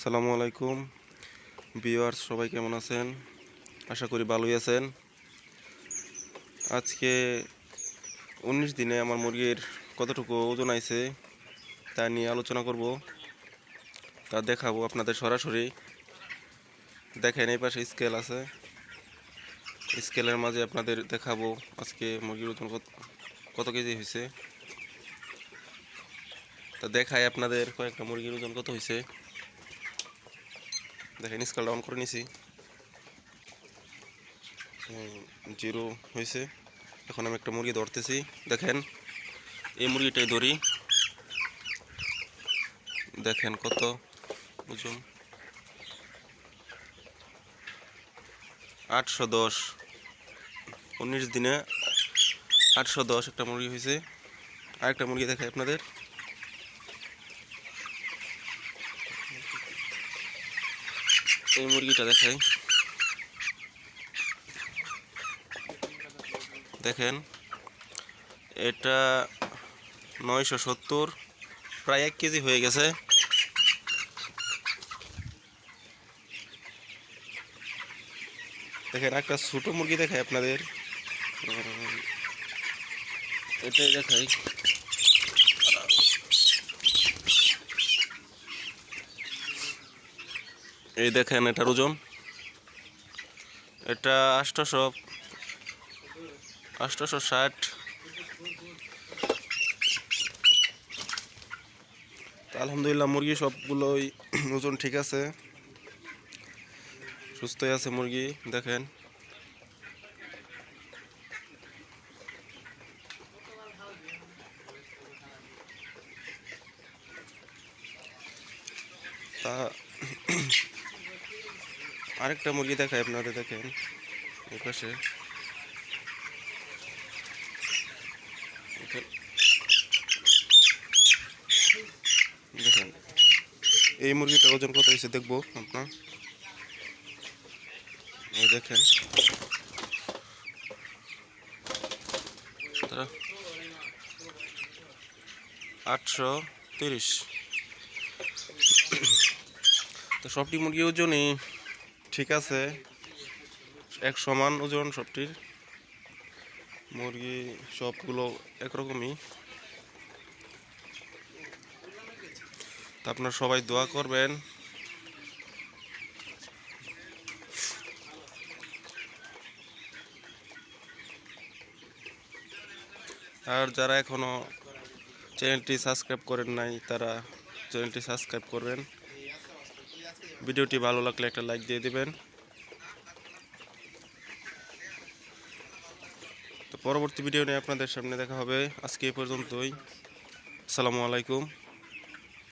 আসসালামু আলাইকুম ভিউয়ার্স, সবাই কেমন আছেন? আশা করি ভালোই আছেন। আজকে 19 দিনে আমার মুরগির কতটুকু ওজন আইছে তা নিয়ে আলোচনা করব, তা দেখাবো আপনাদের সরাসরি। দেখেন, এই পাশে স্কেল আছে, স্কেলের মাঝে আপনাদের দেখাবো আজকে মুরগির ওজন কত কেজি হয়েছে। তা দেখাই আপনাদের কয়েকটা মুরগির ওজন কত হয়েছে। দেখেন, স্কেলটা অন করে নিছি, 0 হয়েছে। এখন আমি একটা মুরগি ধরতেছি। দেখেন, এই মুরগিটাই ধরি। দেখেন কত ওজন, 810। 19 দিনে 810 একটা মুরগি হয়েছে। আরেকটা মুরগি দেখাই আপনাদের। এই মুরগিটা দেখাই, দেখেন এটা 970, প্রায় 1 কেজি হয়ে গেছে। দেখেন, একটা ছোটো মুরগি দেখাই আপনাদের, এটাই দেখাই। এই দেখেন, এটার ওজন, এটা 860। আলহামদুলিল্লাহ, মুরগি সবগুলোই ওজন ঠিক আছে, সুস্থই আছে মুরগি। দেখেন, তা আরেকটা মুরগি দেখাই আপনাদের। দেখেন এই পাশে, দেখেন এই মুরগিটার ওজন কত হয়েছে দেখবো আপনার। এই দেখেন, 830। তো সবটি মুরগির ওজনই ঠিক আছে, এক সমান ওজন সবটির। মুরগি সবগুলো একরকমই। তা আপনারা সবাই দোয়া করবেন। আর যারা এখনো চ্যানেলটি সাবস্ক্রাইব করেন নাই, তারা চ্যানেলটি সাবস্ক্রাইব করবেন। ভিডিওটি ভালো লাগলে একটা লাইক দিয়ে দিবেন। তো পরবর্তী ভিডিও নিয়ে আপনাদের সামনে দেখা হবে। আজকে এই পর্যন্তই। আসসালামু আলাইকুম।